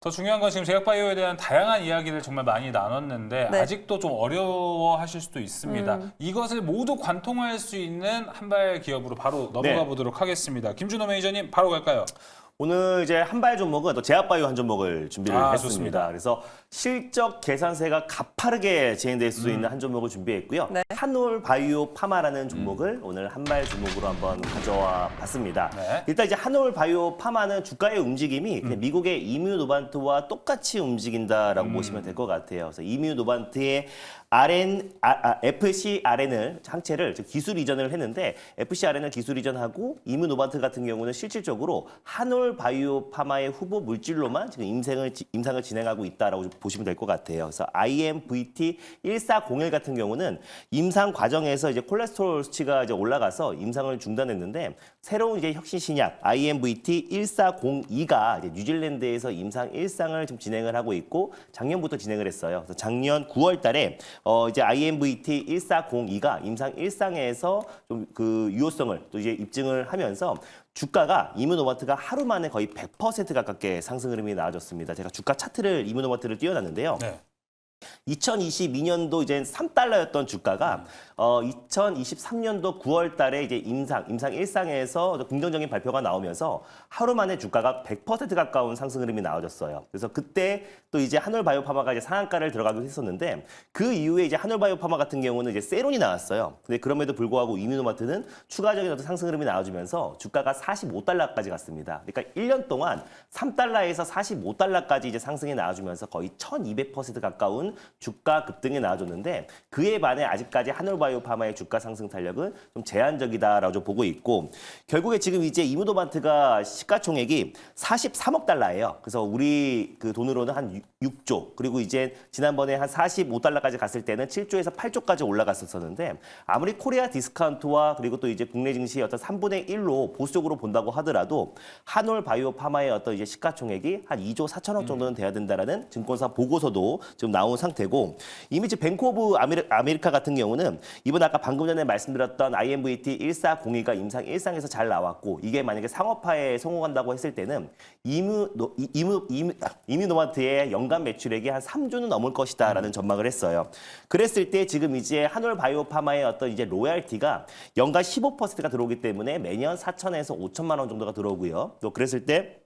더 중요한 건 지금 제약바이오에 대한 다양한 이야기를 정말 많이 나눴는데 네. 아직도 좀 어려워하실 수도 있습니다. 이것을 모두 관통할 수 있는 한발 기업으로 바로 넘어가 네. 보도록 하겠습니다. 김준호 매니저님 바로 갈까요? 오늘 이제 한발 종목은 또 제약바이오 한 종목을 준비를 했습니다. 좋습니다. 그래서 실적 계산세가 가파르게 진행될 수 있는 한 종목을 준비했고요. 네. 한올 바이오 파마라는 종목을 오늘 한발 종목으로 한번 가져와 봤습니다. 네. 일단 이제 한올 바이오 파마는 주가의 움직임이 그냥 미국의 이뮤노반트와 똑같이 움직인다라고 보시면 될 것 같아요. 그래서 이뮤노반트의 FcRN을 항체를 기술 이전을 했는데 FcRN을 기술 이전하고 이뮤노반트 같은 경우는 실질적으로 한올 바이오 파마의 후보 물질로만 지금 임상을 진행하고 있다라고 보시면 될 것 같아요. 그래서 IMVT1401 같은 경우는 임상 과정에서 이제 콜레스테롤 수치가 이제 올라가서 임상을 중단했는데 새로운 이제 혁신 신약 IMVT1402가 이제 뉴질랜드에서 임상 1상을 지금 진행을 하고 있고 작년부터 진행을 했어요. 그래서 작년 9월달에 이제 IMVT1402가 임상 1상에서 좀 그 유효성을 또 이제 입증을 하면서 주가가 이뮤노마트가 하루 만에 거의 100% 가깝게 상승 흐름이 나와줬습니다. 제가 주가 차트를 이뮤노마트를 띄워놨는데요. 네. 2022년도 이제 3달러였던 주가가 2023년도 9월 달에 이제 임상 1상에서 긍정적인 발표가 나오면서 하루 만에 주가가 100% 가까운 상승 흐름이 나와줬어요. 그래서 그때 또 이제 한올바이오파마가 이제 상한가를 들어가기도 했었는데 그 이후에 이제 한올바이오파마 같은 경우는 이제 세론이 나왔어요. 근데 그럼에도 불구하고 이뮤노마트는 추가적인 어떤 상승 흐름이 나와주면서 주가가 45달러까지 갔습니다. 그러니까 1년 동안 3달러에서 45달러까지 이제 상승이 나와주면서 거의 1200% 가까운 주가 급등이 나와줬는데 그에 반해 아직까지 한올바이오파마의 주가 상승 탄력은 좀 제한적이다라고 좀 보고 있고 결국에 지금 이제 이뮤노반트가 시가총액이 43억 달러예요. 그래서 우리 그 돈으로는 한 6조 그리고 이제 지난번에 한 45달러까지 갔을 때는 7조에서 8조까지 올라갔었는데 아무리 코리아 디스카운트와 그리고 또 이제 국내 증시의 어떤 3분의 1로 보수적으로 본다고 하더라도 한올바이오파마의 어떤 이제 시가총액이 한 2조 4천억 정도는 돼야 된다라는 증권사 보고서도 지금 나온 상태고 이미 지금 뱅크 오브 아메리카 같은 경우는 이번 아까 방금 전에 말씀드렸던 IMVT 1402가 임상 1상에서 잘 나왔고 이게 만약에 상업화에 성공한다고 했을 때는 이뮤노마트의 연간 매출액이 한 3조는 넘을 것이다라는 전망을 했어요. 그랬을 때 지금 이제 한올바이오파마의 어떤 이제 로얄티가 연간 15%가 들어오기 때문에 매년 4천에서 5천만 원 정도가 들어오고요. 또 그랬을 때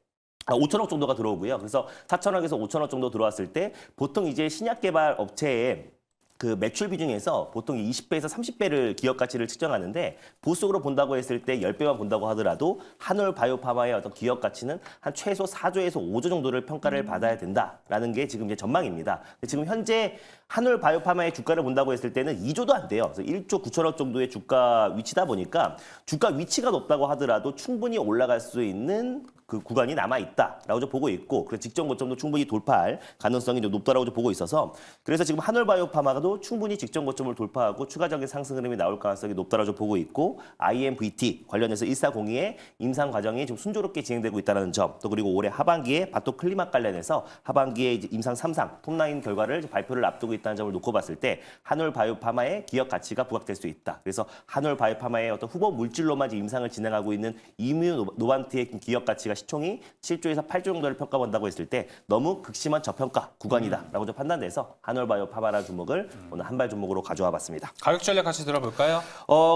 5천억 정도가 들어오고요. 그래서 4천억에서 5천억 정도 들어왔을 때 보통 이제 신약 개발 업체에 그 매출 비중에서 보통 20배에서 30배를 기업 가치를 측정하는데 보수적으로 본다고 했을 때 10배만 본다고 하더라도 한올바이오파마의 어떤 기업 가치는 한 최소 4조에서 5조 정도를 평가를 받아야 된다라는 게 지금 이제 전망입니다. 지금 현재 한올바이오파마의 주가를 본다고 했을 때는 2조도 안 돼요. 그래서 1조 9천억 정도의 주가 위치다 보니까 주가 위치가 높다고 하더라도 충분히 올라갈 수 있는 그 구간이 남아 있다라고 좀 보고 있고 그래서 직전 고점도 충분히 돌파할 가능성이 좀 높다라고 좀 보고 있어서 그래서 지금 한올바이오파마도 충분히 직전 고점을 돌파하고 추가적인 상승 흐름이 나올 가능성이 높다라고 좀 보고 있고 IMVT 관련해서 1402의 임상 과정이 좀 순조롭게 진행되고 있다는 점 또 그리고 올해 하반기에 바토 클리막 관련해서 하반기에 이제 임상 3상 톱라인 결과를 발표를 앞두고 있다는 점을 놓고 봤을 때 한올바이오파마의 기업 가치가 부각될 수 있다. 그래서 한올바이오파마의 어떤 후보 물질로만 이제 임상을 진행하고 있는 이뮤노반트의 기업 가치가 시총이 7조에서 8조 정도를 평가본다고 했을 때 너무 극심한 저평가 구간이다라고 좀 판단돼서 한올바이오파마라는 종목을 오늘 한발 종목으로 가져와 봤습니다. 가격 전략 같이 들어볼까요?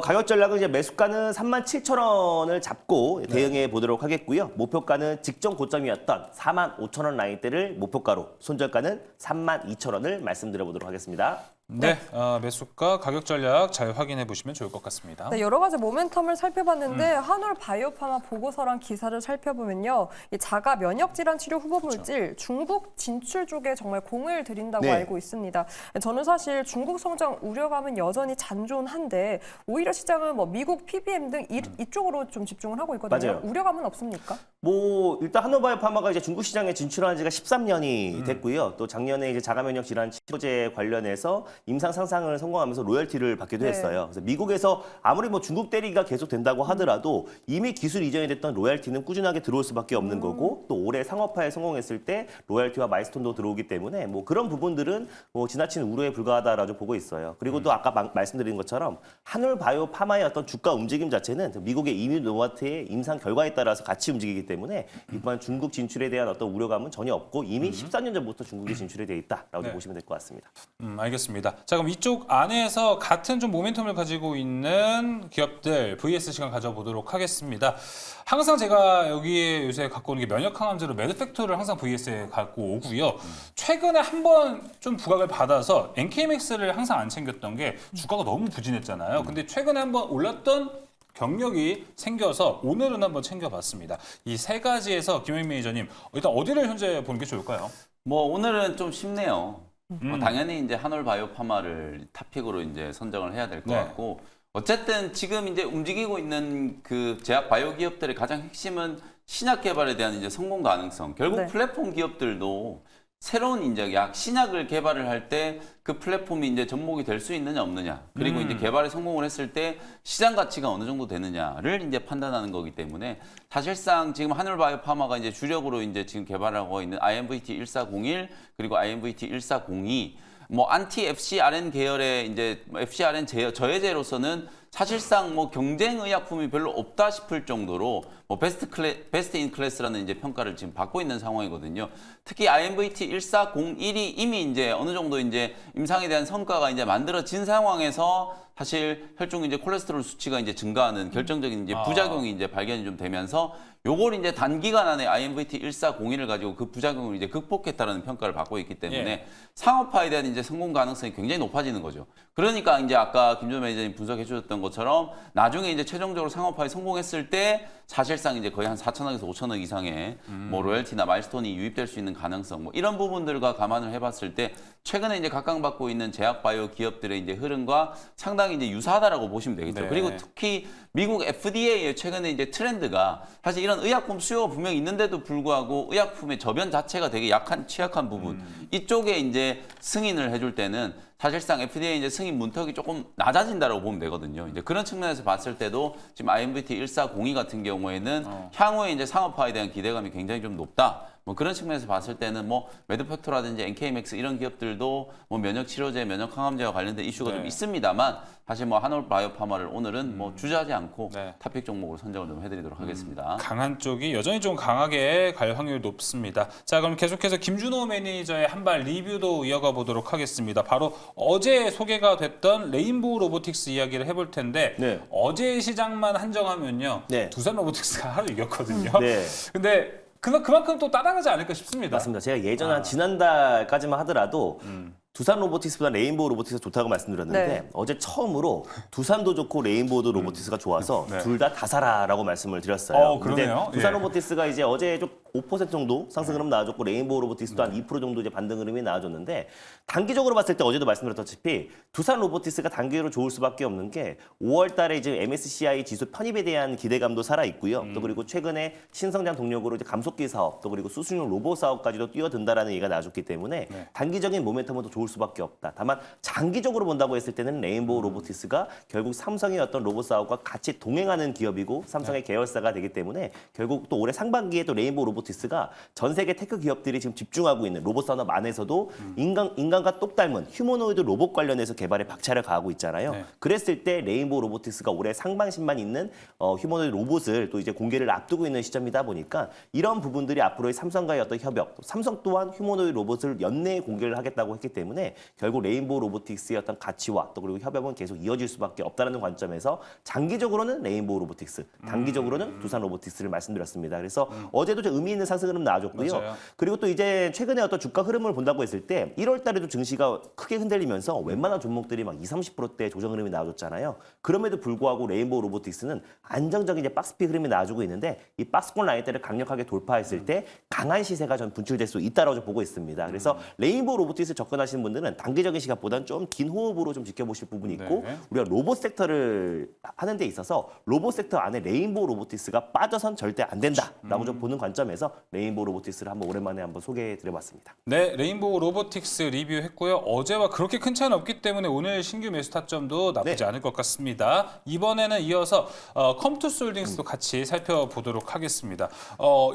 가격 전략은 이제 매수가는 37,000원을 잡고 대응해 보도록 하겠고요. 목표가는 직전 고점이었던 45,000원 라인대를 목표가로 손절가는 32,000원을 말씀드려 보도록 하겠습니다. 네, 매수가 가격 전략 잘 확인해 보시면 좋을 것 같습니다. 네, 여러 가지 모멘텀을 살펴봤는데 한올바이오파마 보고서랑 기사를 살펴보면요. 이 자가 면역 질환 치료 후보 물질 중국 진출 쪽에 정말 공을 들인다고 네. 알고 있습니다. 저는 사실 중국 성장 우려감은 여전히 잔존한데 오히려 시장은 뭐 미국 PBM 등 이쪽으로 좀 집중을 하고 있거든요. 맞아요. 우려감은 없습니까? 뭐 일단 한올바이오파마가 이제 중국 시장에 진출한 지가 13년이 됐고요. 또 작년에 이제 자가 면역 질환 치료제 관련해서 임상 상상을 성공하면서 로열티를 받기도 네. 했어요. 그래서 미국에서 아무리 뭐 중국 대리가 계속 된다고 하더라도 이미 기술 이전이 됐던 로열티는 꾸준하게 들어올 수밖에 없는 거고 또 올해 상업화에 성공했을 때 로열티와 마일스톤도 들어오기 때문에 뭐 그런 부분들은 뭐 지나친 우려에 불과하다라고 보고 있어요. 그리고 또 아까 말씀드린 것처럼 한올 바이오 파마의 어떤 주가 움직임 자체는 미국의 이뮤 노바트의 임상 결과에 따라서 같이 움직이기 때문에 이번 중국 진출에 대한 어떤 우려감은 전혀 없고 이미 14년 전부터 중국이 진출에 돼 있다라고 네. 보시면 될 것 같습니다. 알겠습니다. 자, 그럼 이쪽 안에서 같은 좀 모멘텀을 가지고 있는 기업들 VS 시간 가져보도록 하겠습니다. 항상 제가 여기에 요새 갖고 오는 게 면역 항암제로 매드팩토를 항상 VS에 갖고 오고요. 최근에 한 번 좀 부각을 받아서 NKMX를 항상 안 챙겼던 게 주가가 너무 부진했잖아요. 근데 최근에 한 번 올랐던 경력이 생겨서 오늘은 한번 챙겨봤습니다. 이 세 가지에서 김영민 매니저님 일단 어디를 현재 보는 게 좋을까요? 뭐 오늘은 좀 쉽네요. 뭐 당연히 이제 한올 바이오파마를 탑픽으로 이제 선정을 해야 될 것 네. 같고 어쨌든 지금 이제 움직이고 있는 그 제약 바이오 기업들의 가장 핵심은 신약 개발에 대한 이제 성공 가능성. 결국 네. 플랫폼 기업들도 새로운 이제 신약을 개발을 할 때 그 플랫폼이 이제 접목이 될 수 있느냐 없느냐 그리고 이제 개발에 성공을 했을 때 시장 가치가 어느 정도 되느냐를 이제 판단하는 거기 때문에 사실상 지금 한올바이오파마가 이제 주력으로 이제 지금 개발하고 있는 IMVT 1401 그리고 IMVT 1402 뭐 안티 FcRn 계열의 이제 FcRn 저해제로서는 사실상 뭐 경쟁 의약품이 별로 없다 싶을 정도로 뭐 베스트 인 클래스라는 이제 평가를 지금 받고 있는 상황이거든요. 특히 IMVT 1401이 이미 이제 어느 정도 이제 임상에 대한 성과가 이제 만들어진 상황에서 사실 혈중 이제 콜레스테롤 수치가 이제 증가하는 결정적인 이제 부작용이 이제 발견이 좀 되면서 요걸 이제 단기간 안에 IMVT 1401을 가지고 그 부작용을 이제 극복했다는 평가를 받고 있기 때문에 예. 상업화에 대한 이제 성공 가능성이 굉장히 높아지는 거죠. 그러니까 이제 아까 김종현 매니저님 분석해 주셨던 것처럼 나중에 이제 최종적으로 상업화에 성공했을 때 사실상 이제 거의 한 4천억에서 5천억 이상의 뭐 로열티나 마일스톤이 유입될 수 있는 가능성 뭐 이런 부분들과 감안을 해봤을 때 최근에 이제 각광받고 있는 제약 바이오 기업들의 이제 흐름과 상당히 이제 유사하다라고 보시면 되겠죠. 네. 그리고 특히 미국 FDA의 최근에 이제 트렌드가 사실 이런 의약품 수요가 분명히 있는데도 불구하고 의약품의 저변 자체가 되게 취약한 부분 이쪽에 이제 승인을 해줄 때는 사실상 FDA 이제 승인 문턱이 조금 낮아진다라고 보면 되거든요. 이제 그런 측면에서 봤을 때도 지금 IMVT 1402 같은 경우에는 향후에 이제 상업화에 대한 기대감이 굉장히 좀 높다. 뭐 그런 측면에서 봤을 때는 뭐 매드팩토라든지 NKMX 이런 기업들도 뭐 면역 치료제, 면역 항암제와 관련된 이슈가 네. 좀 있습니다만 사실 뭐 한올 바이오파마를 오늘은 뭐 주저하지 않고 네. 탑픽 종목으로 선정을 좀 해드리도록 하겠습니다. 강한 쪽이 여전히 좀 강하게 갈 확률이 높습니다. 자, 그럼 계속해서 김준호 매니저의 한발 리뷰도 이어가 보도록 하겠습니다. 바로 어제 소개가 됐던 레인보우 로보틱스 이야기를 해볼 텐데 네. 어제 시장만 한정하면요. 네. 두산 로보틱스가 하루 이겼거든요. 네. 근데 그만큼 또 따라가지 않을까 싶습니다. 맞습니다. 제가 예전 한 지난달까지만 하더라도 두산 로보틱스보다 레인보우 로보틱스가 좋다고 말씀드렸는데 네. 어제 처음으로 두산도 좋고 레인보우도 로보틱스가 좋아서 네. 둘 다 사라라고 말씀을 드렸어요. 그러네요. 근데 두산 예. 로보틱스가 이제 어제 좀 5% 정도 상승 흐름 나와줬고 레인보우 로보틱스도 한 2% 정도 이제 반등 흐름이 나와줬는데 단기적으로 봤을 때 어제도 말씀드렸다시피 두산 로보틱스가 단기적으로 좋을 수밖에 없는 게 5월달에 이제 MSCI 지수 편입에 대한 기대감도 살아 있고요. 또 그리고 최근에 신성장 동력으로 이제 감속기 사업, 또 그리고 수수용 로봇 사업까지도 뛰어든다라는 얘기가 나와줬기 때문에 네. 단기적인 모멘텀은 더 좋을 수밖에 없다. 다만 장기적으로 본다고 했을 때는 레인보우 로보틱스가 결국 삼성의 어떤 로봇 사업과 같이 동행하는 기업이고 삼성의 계열사가 되기 때문에 결국 또 올해 상반기에 또 레인보우 로보틱스가 전 세계 테크 기업들이 지금 집중하고 있는 로봇 산업 안에서도 인간과 똑 닮은 휴머노이드 로봇 관련해서 개발에 박차를 가하고 있잖아요. 네. 그랬을 때 레인보우 로보틱스가 올해 상반신만 있는 휴머노이드 로봇을 또 이제 공개를 앞두고 있는 시점이다 보니까 이런 부분들이 앞으로의 삼성과의 어떤 협력, 또 삼성 또한 휴머노이드 로봇을 연내에 공개를 하겠다고 했기 때문에 결국 레인보우 로보틱스의 어떤 가치와 또 그리고 협업은 계속 이어질 수밖에 없다는 관점에서 장기적으로는 레인보우 로보틱스, 단기적으로는 두산 로보틱스를 말씀드렸습니다. 그래서 어제도 좀 의미 있는 상승 흐름 나와줬고요. 맞아요. 그리고 또 이제 최근에 어떤 주가 흐름을 본다고 했을 때 1월 달에도 증시가 크게 흔들리면서 웬만한 종목들이 막 20-30%대 조정 흐름이 나와줬잖아요. 그럼에도 불구하고 레인보우 로보틱스는 안정적인 이제 박스피 흐름이 나와주고 있는데 이 박스권 라인대를 강력하게 돌파했을 때 강한 시세가 전 분출될 수 있다라고 보고 있습니다. 그래서 레인보우 로보틱스 접근하시는 분들은 단기적인 시각보다는 좀 긴 호흡으로 좀 지켜보실 부분이 있고 네. 우리가 로봇 섹터를 하는 데 있어서 로봇 섹터 안에 레인보우 로보틱스가 빠져선 절대 안 된다라고 좀 보는 관점에서 관점에서 레인보우 로보틱스를 한번 오랜만에 한번 소개해드려봤습니다. 네, 레인보우 로보틱스 리뷰했고요. 어제와 그렇게 큰 차이는 없기 때문에 오늘 신규 매수 타점도 나쁘지 않을 것 같습니다. 이번에는 이어서 컴투스 홀딩스도 같이 살펴보도록 하겠습니다.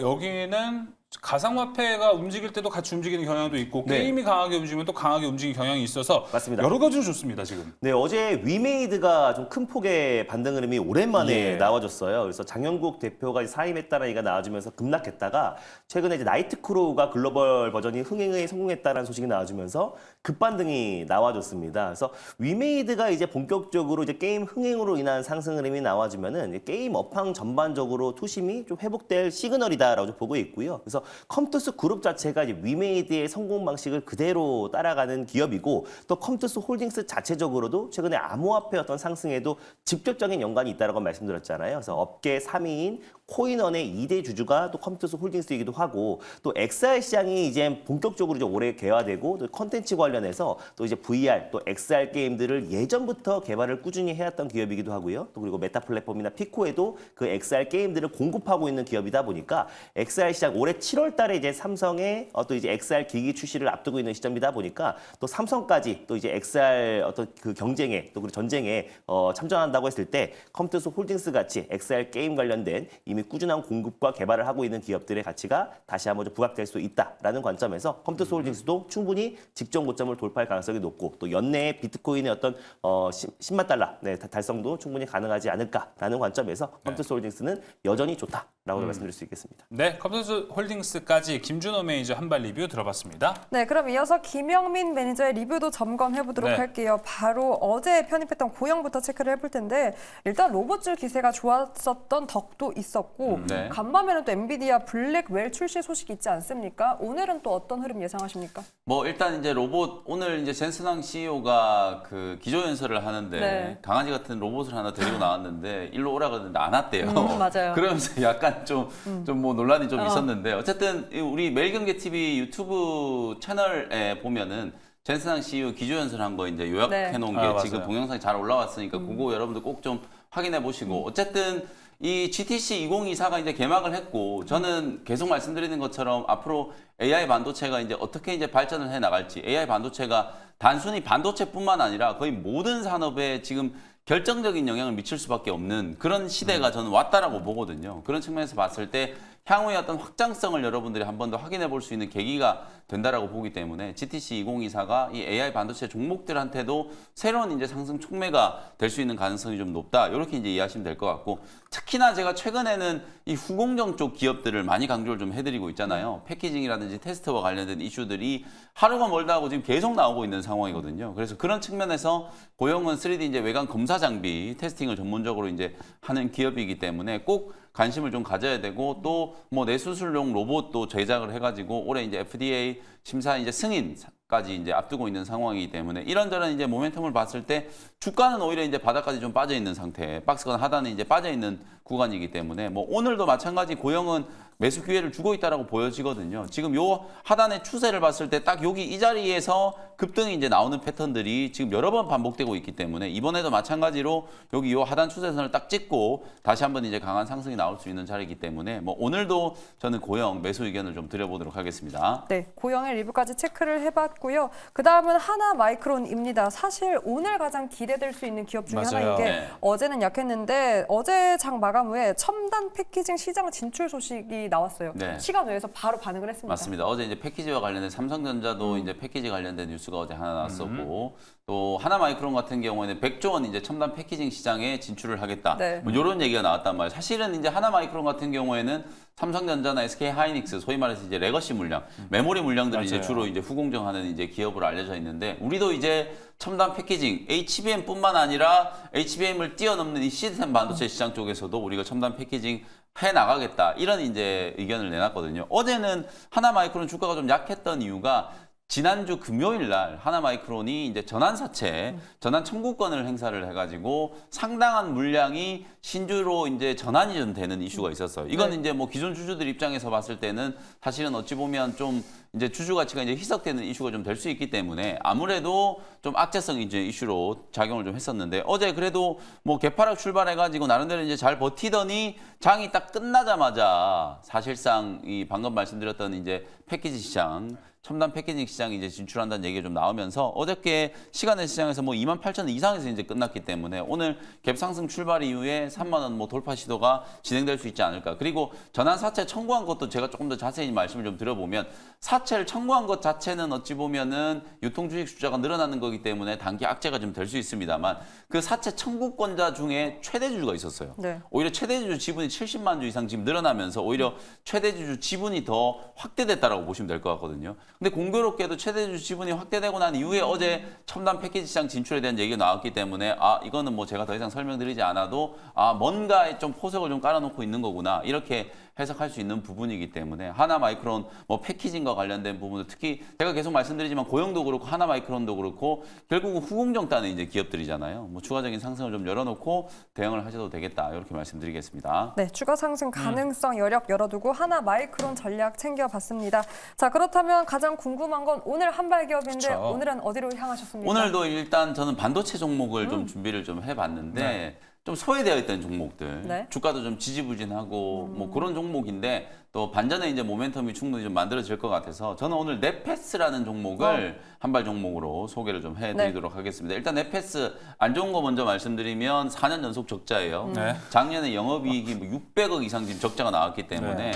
여기는 가상화폐가 움직일 때도 같이 움직이는 경향도 있고 네. 게임이 강하게 움직이면 또 강하게 움직이는 경향이 있어서 맞습니다. 여러 가지로 좋습니다, 지금. 네, 어제 위메이드가 좀 큰 폭의 반등 흐름이 오랜만에 예. 나와줬어요. 그래서 장영국 대표가 사임했다는 얘기가 나와주면서 급락했다가 최근에 이제 나이트크루가 글로벌 버전이 흥행에 성공했다는 소식이 나와주면서 급반등이 나와줬습니다. 그래서 위메이드가 이제 본격적으로 이제 게임 흥행으로 인한 상승 흐름이 나와주면은 게임 업황 전반적으로 투심이 좀 회복될 시그널이다라고 좀 보고 있고요. 그래서 컴투스 그룹 자체가 이제 위메이드의 성공 방식을 그대로 따라가는 기업이고 또 컴투스 홀딩스 자체적으로도 최근에 암호화폐 어떤 상승에도 직접적인 연관이 있다라고 말씀드렸잖아요. 그래서 업계 3위인 코인원의 2대 주주가 또 컴투스 홀딩스이기도 하고 또 XR 시장이 이제 본격적으로 이제 올해 개화되고 또 컨텐츠 관련해서 또 이제 VR 또 XR 게임들을 예전부터 개발을 꾸준히 해왔던 기업이기도 하고요. 또 그리고 메타 플랫폼이나 피코에도 그 XR 게임들을 공급하고 있는 기업이다 보니까 XR 시장 올해 7월 달에 이제 삼성의 또 이제 XR 기기 출시를 앞두고 있는 시점이다 보니까 또 삼성까지 또 이제 XR 어떤 그 경쟁에 또 그리고 전쟁에 참전한다고 했을 때 컴투스 홀딩스 같이 XR 게임 관련된 이미 꾸준한 공급과 개발을 하고 있는 기업들의 가치가 다시 한번 좀 부각될 수 있다라는 관점에서 컴투스 홀딩스도 충분히 직전 고점을 돌파할 가능성이 높고 또 연내에 비트코인의 어떤 10만 달러 달성도 충분히 가능하지 않을까라는 관점에서 컴투스 홀딩스는 여전히 좋다라고 말씀드릴 수 있겠습니다. 네, 컴투스 홀딩스까지 김준호 매니저 한발 리뷰 들어봤습니다. 네, 그럼 이어서 김영민 매니저의 리뷰도 점검해 보도록 네. 할게요. 바로 어제 편입했던 고영부터 체크를 해볼 텐데 일단 로봇줄 기세가 좋았었던 덕도 있었고 네. 간밤에는 또 엔비디아 블랙웰 출시 소식이 있지 않습니까? 오늘은 또 어떤 흐름 예상하십니까? 뭐 일단 이제 로봇 오늘 이제 젠스낭 CEO가 그 기조연설을 하는데 네. 강아지 같은 로봇을 하나 데리고 나왔는데 일로 오라 그러는데 안 왔대요. 맞아요. 그러면서 약간 좀 뭐 논란이 좀 있었는데 어쨌든 우리 매일경제 TV 유튜브 채널에 보면은 젠스낭 CEO 기조연설한 거 이제 요약해 놓은 게 지금 맞아요. 동영상이 잘 올라왔으니까 그거 여러분들 꼭 좀 확인해 보시고 어쨌든 이 GTC 2024가 이제 개막을 했고 저는 계속 말씀드리는 것처럼 앞으로 AI 반도체가 이제 어떻게 이제 발전을 해 나갈지 AI 반도체가 단순히 반도체뿐만 아니라 거의 모든 산업에 지금 결정적인 영향을 미칠 수밖에 없는 그런 시대가 저는 왔다라고 보거든요. 그런 측면에서 봤을 때 향후의 어떤 확장성을 여러분들이 한 번 더 확인해 볼 수 있는 계기가 된다라고 보기 때문에 GTC 2024가 이 AI 반도체 종목들한테도 새로운 이제 상승 촉매가 될 수 있는 가능성이 좀 높다. 이렇게 이제 이해하시면 될 것 같고 특히나 제가 최근에는 이 후공정 쪽 기업들을 많이 강조를 좀 해드리고 있잖아요. 패키징이라든지 테스트와 관련된 이슈들이 하루가 멀다 하고 지금 계속 나오고 있는 상황이거든요. 그래서 그런 측면에서 고영은 3D 이제 외관 검사 장비 테스팅을 전문적으로 이제 하는 기업이기 때문에 꼭 관심을 좀 가져야 되고 또 뭐 뇌수술용 로봇도 제작을 해가지고 올해 이제 FDA 심사 이제 승인까지 이제 앞두고 있는 상황이기 때문에 이런저런 이제 모멘텀을 봤을 때 주가는 오히려 이제 바닥까지 좀 빠져 있는 상태, 박스권 하단에 이제 빠져 있는 구간이기 때문에 뭐 오늘도 마찬가지 고영은 매수 기회를 주고 있다라고 보여지거든요. 지금 요 하단의 추세를 봤을 때 딱 여기 이 자리에서 급등이 이제 나오는 패턴들이 지금 여러 번 반복되고 있기 때문에 이번에도 마찬가지로 여기 요 하단 추세선을 딱 찍고 다시 한번 이제 강한 상승이 나올 수 있는 자리이기 때문에 뭐 오늘도 저는 고영 매수 의견을 좀 드려보도록 하겠습니다. 네, 고영의 리뷰까지 체크를 해봤고요. 그 다음은 하나마이크론입니다. 사실 오늘 가장 기대될 수 있는 기업 중에 맞아요. 하나인 게 네. 어제는 약했는데 어제 장 마감 후에 첨단 패키징 시장 진출 소식이 나왔어요. 네. 시간 외에서 바로 반응을 했습니다. 맞습니다. 어제 이제 패키지와 관련된 삼성전자도 이제 패키지 관련된 뉴스가 어제 하나 나왔었고 또 하나마이크론 같은 경우에는 100조 원 이제 첨단 패키징 시장에 진출을 하겠다. 네. 뭐 이런 얘기가 나왔단 말이에요. 사실은 이제 하나마이크론 같은 경우에는 삼성전자나 SK하이닉스 소위 말해서 이제 레거시 물량, 메모리 물량들을 이제 맞아요. 주로 이제 후공정하는 이제 기업으로 알려져 있는데 우리도 이제 첨단 패키징 HBM뿐만 아니라 HBM을 뛰어넘는 이 시스템 반도체 시장 쪽에서도 우리가 첨단 패키징 해 나가겠다 이런 이제 의견을 내놨거든요. 어제는 하나마이크론 주가가 좀 약했던 이유가 지난주 금요일 날 하나마이크론이 이제 전환 사채, 전환 청구권을 행사를 해가지고 상당한 물량이 신주로 이제 전환이 좀 되는 이슈가 있었어요. 이건 이제 뭐 기존 주주들 입장에서 봤을 때는 사실은 어찌 보면 좀 이제 주주 가치가 이제 희석되는 이슈가 좀 될 수 있기 때문에 아무래도 좀 악재성 이제 이슈로 작용을 좀 했었는데 어제 그래도 뭐 개파락 출발해가지고 나름대로 이제 잘 버티더니 장이 딱 끝나자마자 사실상 이 방금 말씀드렸던 이제 패키지 시장 첨단 패키징 시장에 이제 진출한다는 얘기가 좀 나오면서 어저께 시간의 시장에서 뭐 28,000원 이상에서 이제 끝났기 때문에 오늘 갭 상승 출발 이후에 3만 원 뭐 돌파 시도가 진행될 수 있지 않을까. 그리고 전환 사채 청구한 것도 제가 조금 더 자세히 말씀을 좀 드려보면 사채를 청구한 것 자체는 어찌 보면은 유통주식 숫자가 늘어나는 거기 때문에 단기 악재가 좀 될 수 있습니다만 그 사채 청구권자 중에 최대주주가 있었어요. 네. 오히려 최대주주 지분이 70만 주 이상 지금 늘어나면서 오히려 최대주주 지분이 더 확대됐다라고 보시면 될 것 같거든요. 근데 공교롭게도 최대주주 지분이 확대되고 난 이후에 어제 첨단 패키지 시장 진출에 대한 얘기가 나왔기 때문에 이거는 뭐 제가 더 이상 설명드리지 않아도 뭔가에 좀 포석을 좀 깔아놓고 있는 거구나 이렇게 해석할 수 있는 부분이기 때문에 하나마이크론 뭐 패키징과 관련된 부분도 특히 제가 계속 말씀드리지만 고영도 그렇고 하나마이크론도 그렇고 결국은 후공정 따는 이제 기업들이잖아요. 뭐 추가적인 상승을 좀 열어놓고 대응을 하셔도 되겠다 이렇게 말씀드리겠습니다. 네, 추가 상승 가능성 여력 열어두고 하나마이크론 전략 챙겨봤습니다. 자, 그렇다면 가장 궁금한 건 오늘 한발 기업인데 그쵸. 오늘은 어디로 향하셨습니까? 오늘도 일단 저는 반도체 종목을 좀 준비를 좀 해봤는데 좀 소외되어 있던 종목들 네. 주가도 좀 지지부진하고 뭐 그런 종목인데 또 반전에 이제 모멘텀이 충분히 좀 만들어질 것 같아서 저는 오늘 넷패스라는 종목을 한발 종목으로 소개를 좀 해드리도록 하겠습니다. 일단 넷패스 안 좋은 거 먼저 말씀드리면 4년 연속 적자예요. 네. 작년에 영업이익이 뭐 600억 이상 지금 적자가 나왔기 때문에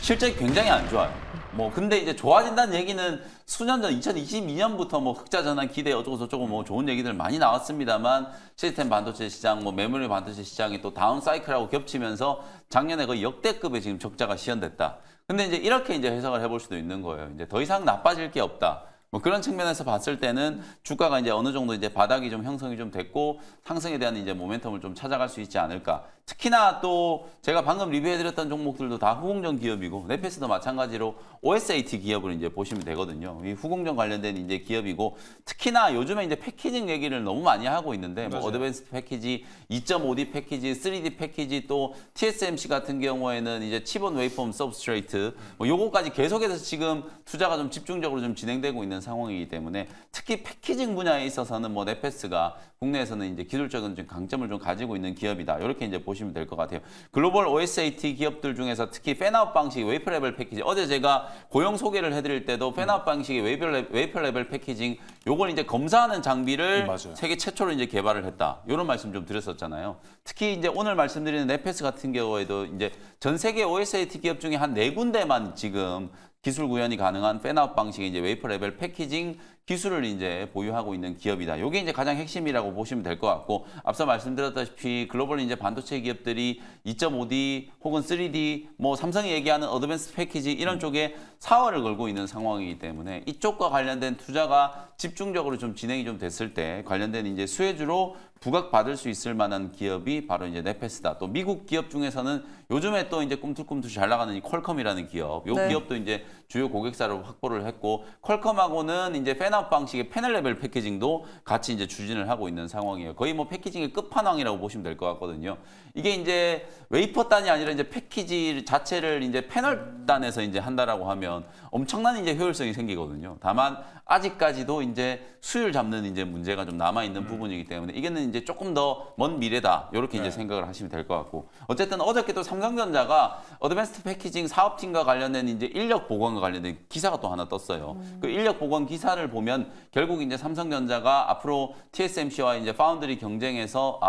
실적이 굉장히 안 좋아요. 뭐 근데 이제 좋아진다는 얘기는 수년 전 2022년부터 뭐 흑자 전환 기대 어쩌고 저쩌고 뭐 좋은 얘기들 많이 나왔습니다만 시스템 반도체 시장, 뭐 메모리 반도체 시장이 또 다운 사이클하고 겹치면서 작년에 거의 역대급의 지금 적자가 시현됐다. 근데 이제 이렇게 이제 해석을 해볼 수도 있는 거예요. 이제 더 이상 나빠질 게 없다. 뭐 그런 측면에서 봤을 때는 주가가 이제 어느 정도 이제 바닥이 좀 형성이 좀 됐고 상승에 대한 이제 모멘텀을 좀 찾아갈 수 있지 않을까. 특히나 또 제가 방금 리뷰해드렸던 종목들도 다 후공정 기업이고 넷패스도 마찬가지로 OSAT 기업을 이제 보시면 되거든요. 이 후공정 관련된 이제 기업이고 특히나 요즘에 이제 패키징 얘기를 너무 많이 하고 있는데 뭐 어드밴스드 패키지, 2.5D 패키지, 3D 패키지 또 TSMC 같은 경우에는 이제 칩온 웨이폼 서브스트레이트 뭐 요거까지 계속해서 지금 투자가 좀 집중적으로 좀 진행되고 있는 상황이기 때문에 특히 패키징 분야에 있어서는 뭐 넷패스가 국내에서는 이제 기술적인 좀 강점을 좀 가지고 있는 기업이다. 이렇게 이제 보시면 될 것 같아요. 글로벌 OSAT 기업들 중에서 특히 팬아웃 방식 웨이퍼 레벨 패키지 어제 제가 고용 소개를 해드릴 때도 팬아웃 방식의 웨이퍼 레벨 패키징 요걸 이제 검사하는 장비를 맞아요. 세계 최초로 이제 개발을 했다. 이런 말씀 좀 드렸었잖아요. 특히 이제 오늘 말씀드리는 넷패스 같은 경우에도 이제 전 세계 OSAT 기업 중에 한 4군데만 지금 기술 구현이 가능한 팬아웃 방식의 이제 웨이퍼 레벨 패키징 기술을 이제 보유하고 있는 기업이다. 이게 이제 가장 핵심이라고 보시면 될 것 같고 앞서 말씀드렸다시피 글로벌 이제 반도체 기업들이 2.5D 혹은 3D 뭐 삼성이 얘기하는 어드밴스 패키지 이런 쪽에 사활을 걸고 있는 상황이기 때문에 이쪽과 관련된 투자가 집중적으로 좀 진행이 좀 됐을 때 관련된 이제 수혜주로 부각받을 수 있을 만한 기업이 바로 이제 넷패스다. 또 미국 기업 중에서는 요즘에 또 이제 꿈틀꿈틀 잘 나가는 이 퀄컴이라는 기업. 요 기업도 이제 주요 고객사를 확보를 했고 퀄컴하고는 이제 팬아웃 방식의 패널 레벨 패키징도 같이 이제 추진을 하고 있는 상황이에요. 거의 뭐 패키징의 끝판왕이라고 보시면 될 것 같거든요. 이게 이제 웨이퍼 단이 아니라 이제 패키지 자체를 이제 패널 단에서 이제 한다라고 하면 엄청난 이제 효율성이 생기거든요. 다만 아직까지도 이제 수율 잡는 이제 문제가 좀 남아 있는 부분이기 때문에 이게는 이제 조금 더 먼 미래다. 이렇게 이제 생각을 하시면 될 것 같고. 어쨌든 어저께 또 삼성전자가 어드밴스드 패키징 사업팀과 관련된 이제 인력 보강과 관련된 기사가 또 하나 떴어요. 그 인력 보강 기사를 보면 결국 이제 삼성전자가 앞으로 TSMC와 이제 파운드리 경쟁에서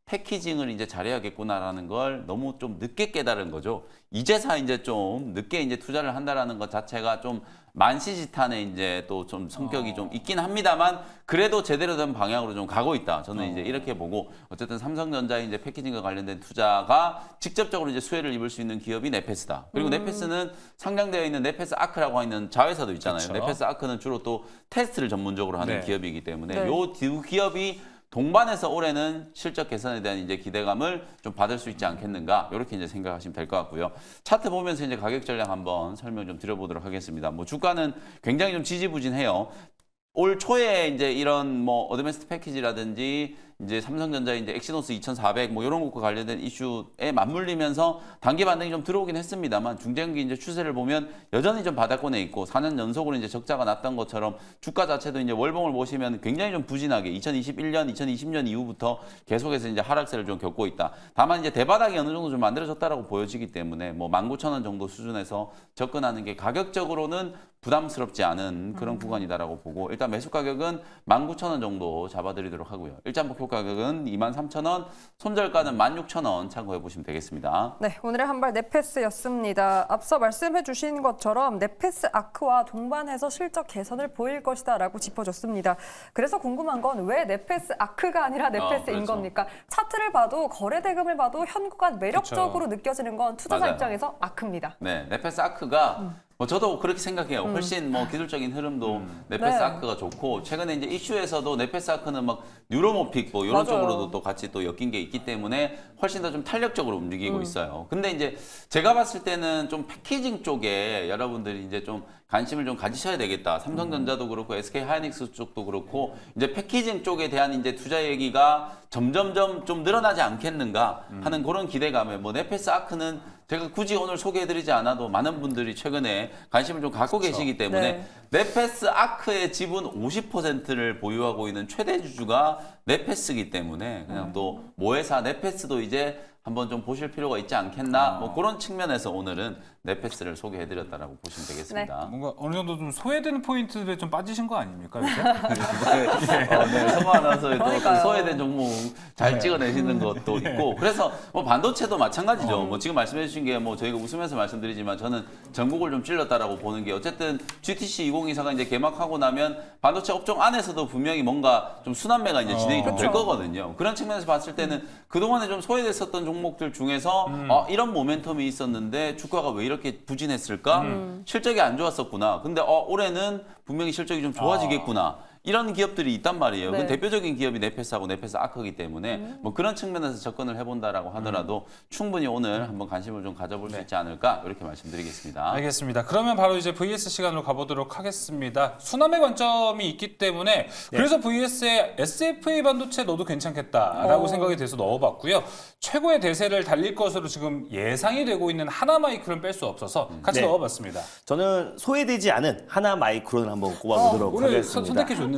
패키징을 이제 잘해야겠구나라는 걸 너무 좀 늦게 깨달은 거죠. 이제서 이제 좀 늦게 이제 투자를 한다라는 것 자체가 좀 만시지탄의 이제 또 좀 성격이 좀 있긴 합니다만 그래도 제대로 된 방향으로 좀 가고 있다. 저는 이제 이렇게 보고 어쨌든 삼성전자의 이제 패키징과 관련된 투자가 직접적으로 이제 수혜를 입을 수 있는 기업이 넷패스다. 그리고 넷패스는 상장되어 있는 넷패스 아크라고 하는 자회사도 있잖아요. 그쵸. 넷패스 아크는 주로 또 테스트를 전문적으로 하는 네. 기업이기 때문에 네. 요 두 기업이 동반해서 올해는 실적 개선에 대한 이제 기대감을 좀 받을 수 있지 않겠는가 이렇게 이제 생각하시면 될 것 같고요. 차트 보면서 이제 가격 전략 한번 설명 좀 드려보도록 하겠습니다. 뭐 주가는 굉장히 좀 지지부진해요. 올 초에 이제 이런 뭐 어드밴스드 패키지라든지 이제 삼성전자 이제 엑시노스 2400 뭐 이런 것과 관련된 이슈에 맞물리면서 단기 반등이 좀 들어오긴 했습니다만 중장기 이제 추세를 보면 여전히 좀 바닥권에 있고 4년 연속으로 이제 적자가 났던 것처럼 주가 자체도 이제 월봉을 보시면 굉장히 좀 부진하게 2021년, 2020년 이후부터 계속해서 이제 하락세를 좀 겪고 있다. 다만 이제 대바닥이 어느 정도 좀 만들어졌다라고 보여지기 때문에 뭐 19,000원 정도 수준에서 접근하는 게 가격적으로는 부담스럽지 않은 그런 구간이다라고 보고 일단 매수 가격은 19,000원 정도 잡아드리도록 하고요. 일자 목표 가격은 23,000원, 손절가는 16,000원 참고해 보시면 되겠습니다. 네, 오늘의 한발 네페스였습니다. 앞서 말씀해 주신 것처럼 네페스 아크와 동반해서 실적 개선을 보일 것이다라고 짚어줬습니다. 그래서 궁금한 건 왜 네페스 아크가 아니라 네페스인 그렇죠. 겁니까? 차트를 봐도 거래 대금을 봐도 현구가 매력적으로 그렇죠. 느껴지는 건 투자자 맞아요. 입장에서 아크입니다. 네, 네페스 아크가 뭐 저도 그렇게 생각해요. 훨씬 뭐 기술적인 흐름도 네페스 네. 아크가 좋고 최근에 이제 이슈에서도 네페스 아크는 막 뉴로모픽 뭐 이런 맞아요. 쪽으로도 또 같이 또 엮인 게 있기 때문에 훨씬 더 좀 탄력적으로 움직이고 있어요. 근데 이제 제가 봤을 때는 좀 패키징 쪽에 여러분들이 이제 좀 관심을 좀 가지셔야 되겠다. 삼성전자도 그렇고 SK 하이닉스 쪽도 그렇고 이제 패키징 쪽에 대한 이제 투자 얘기가 점점점 좀 늘어나지 않겠는가 하는 그런 기대감에 뭐 네페스 아크는 제가 굳이 오늘 소개해드리지 않아도 많은 분들이 최근에 관심을 좀 갖고 계시기 때문에 네. 네페스 아크의 지분 50%를 보유하고 있는 최대 주주가 네페스이기 때문에 그냥 또 모회사 네페스도 이제 한번 좀 보실 필요가 있지 않겠나 뭐 그런 측면에서 오늘은 네페스를 소개해드렸다라고 보시면 되겠습니다. 뭔가 어느 정도 좀 소외되는 포인트에 좀 빠지신 거 아닙니까? 요새? 네, 성화 아나운서의 또 그러니까요. 소외된 종목 잘 찍어내시는 것도 있고 그래서 뭐 반도체도 마찬가지죠. 뭐 지금 말씀해 주신 게 뭐 저희가 웃으면서 말씀드리지만 저는 전국을 좀 찔렀다라고 보는 게 어쨌든 GTC 2024가 이제 개막하고 나면 반도체 업종 안에서도 분명히 뭔가 좀 순환매가 이제 진행이 좀 될 거거든요. 그런 측면에서 봤을 때는 그동안에 좀 소외됐었던 종목들 중에서 이런 모멘텀이 있었는데 주가가 왜 이렇게 부진했을까? 실적이 안 좋았었구나. 근데 올해는 분명히 실적이 좀 좋아지겠구나. 이런 기업들이 있단 말이에요. 네. 그 대표적인 기업이 네페스하고 네페스 아크이기 때문에 뭐 그런 측면에서 접근을 해본다라고 하더라도 충분히 오늘 한번 관심을 좀 가져볼 수 있지 않을까 이렇게 말씀드리겠습니다. 알겠습니다. 그러면 바로 이제 VS 시간으로 가보도록 하겠습니다. 순환매 관점이 있기 때문에 그래서 VS에 SFA 반도체 넣어도 괜찮겠다라고 생각이 돼서 넣어봤고요. 최고의 대세를 달릴 것으로 지금 예상이 되고 있는 하나마이크론 뺄 수 없어서 같이 네. 넣어봤습니다. 저는 소외되지 않은 하나 마이크론을 한번 꼽아보도록 오늘 하겠습니다. 선택해 줬는데.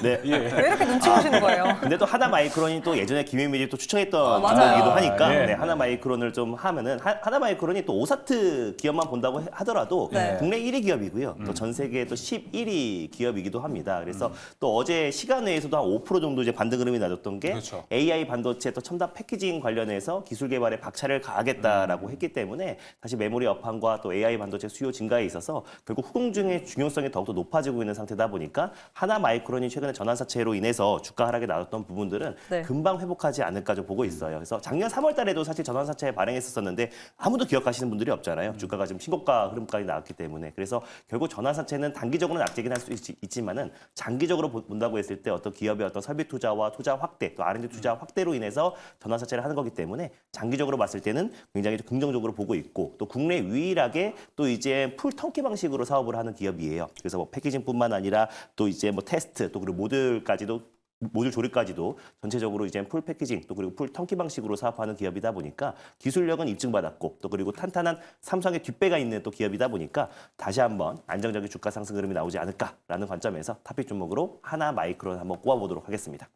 네. 예. 왜 이렇게 눈치 보시는 거예요? 근데 또 하나 마이크론이 또 예전에 김혜민이 또 추천했던 맞아요. 종목이기도 하니까 예. 네, 하나 마이크론을 좀 하면은 하나 마이크론이 또 오사트 기업만 본다고 하더라도 네. 국내 1위 기업이고요. 또 전 세계 또 11위 기업이기도 합니다. 그래서 또 어제 시간 외에서도 한 5% 정도 이제 반등 흐름이 나졌던 게 그렇죠. AI 반도체 또 첨단 패키징 관련해서 기술 개발에 박차를 가하겠다라고 했기 때문에 다시 메모리 업황과 또 AI 반도체 수요 증가에 있어서 결국 후공중의 중요성이 더욱더 높아지고 있는 상태다 보니까 하나 마이크론이 최근에 전환사채로 인해서 주가 하락에 나왔던 부분들은 네. 금방 회복하지 않을까 좀 보고 있어요. 그래서 작년 3월 달에도 사실 전환사채 발행했었는데 아무도 기억하시는 분들이 없잖아요. 주가가 지금 신고가 흐름까지 나왔기 때문에. 그래서 결국 전환사채는 단기적으로는 악재긴 할 수 있지만은 장기적으로 본다고 했을 때 어떤 기업의 어떤 설비 투자와 투자 확대 또 R&D 투자 확대로 인해서 전환사채를 하는 거기 때문에 장기적으로 봤을 때는 굉장히 좀 긍정적으로 보고 있고 또 국내 유일하게 또 이제 풀 턴키 방식으로 사업을 하는 기업이에요. 그래서 뭐 패키징뿐만 아니라 또 이제 뭐 테스트 또 그리고 모듈 조립까지도 전체적으로 이제 풀 패키징 또 그리고 풀 턴키 방식으로 사업하는 기업이다 보니까 기술력은 입증받았고 또 그리고 탄탄한 삼성의 뒷배가 있는 또 기업이다 보니까 다시 한번 안정적인 주가 상승 흐름이 나오지 않을까라는 관점에서 탑픽 종목으로 하나 마이크론 한번 꼽아보도록 하겠습니다.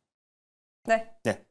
네. 네.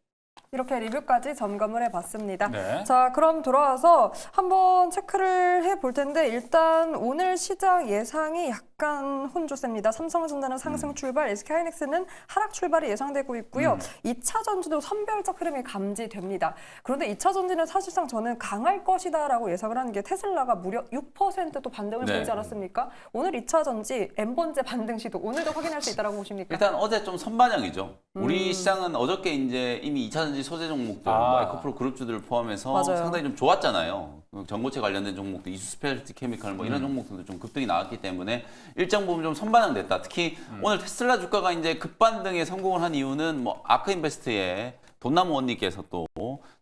이렇게 리뷰까지 점검을 해봤습니다. 네. 자, 그럼 돌아와서 한번 체크를 해볼 텐데 일단 오늘 시장 예상이 약간 혼조셉니다. 삼성전자는 상승 출발, SK하이닉스는 하락 출발이 예상되고 있고요. 2차 전지도 선별적 흐름이 감지됩니다. 그런데 2차 전지는 사실상 저는 강할 것이다라고 예상을 하는 게 테슬라가 무려 6%또 반등을 네. 보이지 않았습니까? 오늘 2차 전지 N번째 반등 시도 오늘도 확인할 수 있다고 보십니까? 일단 어제 좀 선반영이죠. 우리 시장은 어저께 이제 이미 2차전지 소재 종목들, 뭐 에코프로 그룹주들을 포함해서 맞아요. 상당히 좀 좋았잖아요. 전고체 관련된 종목들, 이수 스페셜티 케미칼 뭐 이런 종목들도 좀 급등이 나왔기 때문에 일정 부분 좀 선반영됐다. 특히 오늘 테슬라 주가가 이제 급반등에 성공을 한 이유는 뭐 아크인베스트의 돈나무 원님께서 또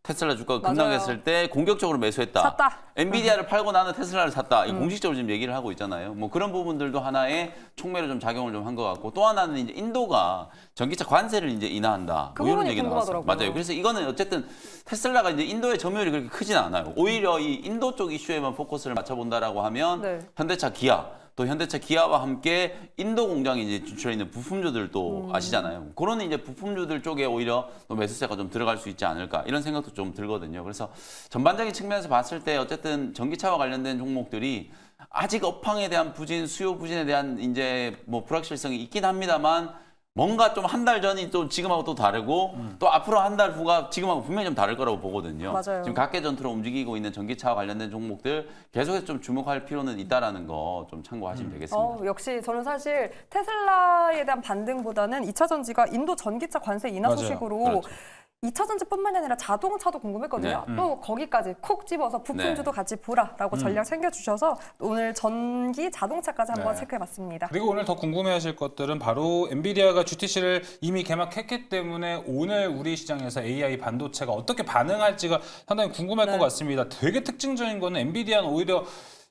테슬라 주가가 맞아요. 급락했을 때 공격적으로 매수했다. 샀다. 엔비디아를 팔고 나는 테슬라를 샀다. 이 공식적으로 지금 얘기를 하고 있잖아요. 뭐 그런 부분들도 하나의 촉매로 좀 작용을 좀 한 것 같고 또 하나는 이제 인도가 전기차 관세를 이제 인하한다. 그 뭐 이런 부분이 얘기 나왔어요. 궁금하더라고요. 맞아요. 그래서 이거는 어쨌든 테슬라가 이제 인도의 점유율이 그렇게 크진 않아요. 오히려 이 인도 쪽 이슈에만 포커스를 맞춰본다라고 하면 네. 현대차, 기아 또 현대차 기아와 함께 인도 공장에 이제 진출해 있는 부품주들도 아시잖아요. 그런 이제 부품주들 쪽에 오히려 또 매수세가 좀 들어갈 수 있지 않을까 이런 생각도 좀 들거든요. 그래서 전반적인 측면에서 봤을 때 어쨌든 전기차와 관련된 종목들이 아직 업황에 대한 부진, 수요 부진에 대한 이제 뭐 불확실성이 있긴 합니다만 뭔가 좀 한 달 전이 또 지금하고 또 다르고 또 앞으로 한 달 후가 지금하고 분명히 좀 다를 거라고 보거든요. 맞아요. 지금 각계 전투로 움직이고 있는 전기차와 관련된 종목들 계속해서 좀 주목할 필요는 있다라는 거 좀 참고하시면 되겠습니다. 역시 저는 사실 테슬라에 대한 반등보다는 2차 전지가 인도 전기차 관세 인하 맞아요. 소식으로 그렇죠. 2차 전지뿐만이 아니라 자동차도 궁금했거든요. 또 거기까지 콕 집어서 부품주도 같이 보라라고 전략 챙겨주셔서 오늘 전기 자동차까지 한번 네. 체크해봤습니다. 그리고 오늘 더 궁금해하실 것들은 바로 엔비디아가 GTC를 이미 개막했기 때문에 오늘 우리 시장에서 AI 반도체가 어떻게 반응할지가 상당히 궁금할 것 같습니다. 되게 특징적인 거는 엔비디아는 오히려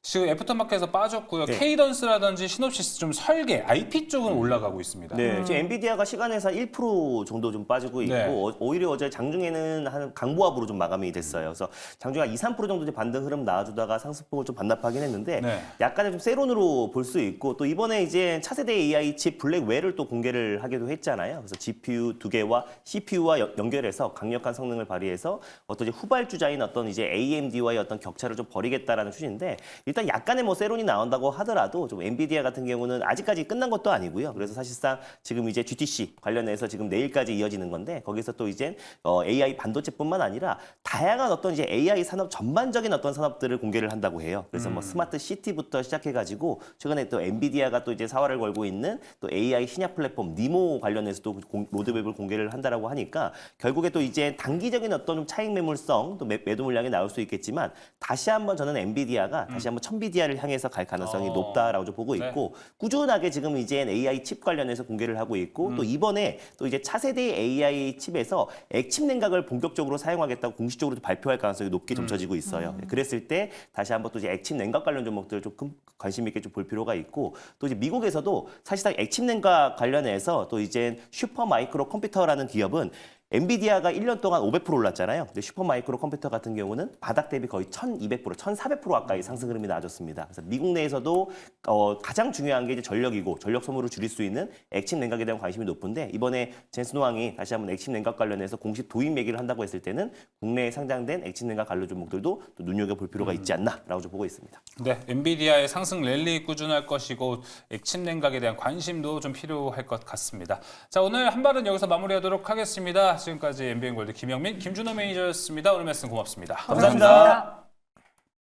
지금 애프터마켓에서 빠졌고요. 네. 케이던스라든지 시놉시스 좀 설계, IP 쪽은 올라가고 있습니다. 네, 지금 엔비디아가 시간에서 1% 정도 좀 빠지고 있고 네. 오히려 어제 장중에는 한 강보합으로 좀 마감이 됐어요. 그래서 장중에 한 2, 3% 정도 이제 반등 흐름 나와주다가 상승폭을 좀 반납하긴 했는데 네. 약간의 좀 세론으로 볼 수 있고 또 이번에 이제 차세대 AI 칩 블랙웰을 또 공개를 하기도 했잖아요. 그래서 GPU 2개와 CPU와 연결해서 강력한 성능을 발휘해서 어떤 이제 후발주자인 어떤 이제 AMD와의 어떤 격차를 좀 벌이겠다라는 추진인데 일단 약간의 뭐 세론이 나온다고 하더라도 좀 엔비디아 같은 경우는 아직까지 끝난 것도 아니고요. 그래서 사실상 지금 이제 GTC 관련해서 지금 내일까지 이어지는 건데 거기서 또 이제 AI 반도체뿐만 아니라 다양한 어떤 이제 AI 산업 전반적인 어떤 산업들을 공개를 한다고 해요. 그래서 뭐 스마트 시티부터 시작해가지고 최근에 또 엔비디아가 또 이제 사활을 걸고 있는 또 AI 신약 플랫폼 니모 관련해서도 로드맵을 공개를 한다라고 하니까 결국에 또 이제 단기적인 어떤 좀 차익 매물성 또 매도 물량이 나올 수 있겠지만 다시 한번 저는 엔비디아가 다시 한번 천비디아를 향해서 갈 가능성이 높다라고 좀 보고 있고 꾸준하게 지금 이제 AI 칩 관련해서 공개를 하고 있고 또 이번에 또 이제 차세대 AI 칩에서 액침 냉각을 본격적으로 사용하겠다고 공식적으로 발표할 가능성이 높게 점쳐지고 있어요. 그랬을 때 다시 한번 또 이제 액침 냉각 관련 종목들을 조금 관심 있게 좀 볼 필요가 있고 또 이제 미국에서도 사실상 액침 냉각 관련해서 또 이제 슈퍼 마이크로 컴퓨터라는 기업은 엔비디아가 1년 동안 500% 올랐잖아요. 근데 슈퍼마이크로 컴퓨터 같은 경우는 바닥 대비 거의 1200%, 1400% 가까이 상승 흐름이 나아졌습니다. 그래서 미국 내에서도 가장 중요한 게 이제 전력이고 전력 소모를 줄일 수 있는 액침 냉각에 대한 관심이 높은데 이번에 젠슨 호황이 다시 한번 액침 냉각 관련해서 공식 도입 얘기를 한다고 했을 때는 국내에 상장된 액침 냉각 관련 종목들도 또 눈여겨볼 필요가 있지 않나라고 좀 보고 있습니다. 네, 엔비디아의 상승 랠리 꾸준할 것이고 액침 냉각에 대한 관심도 좀 필요할 것 같습니다. 자, 오늘 한 발은 여기서 마무리하도록 하겠습니다. 지금까지 MBN골드 김영민, 김준호 매니저였습니다. 오늘 말씀 고맙습니다. 감사합니다.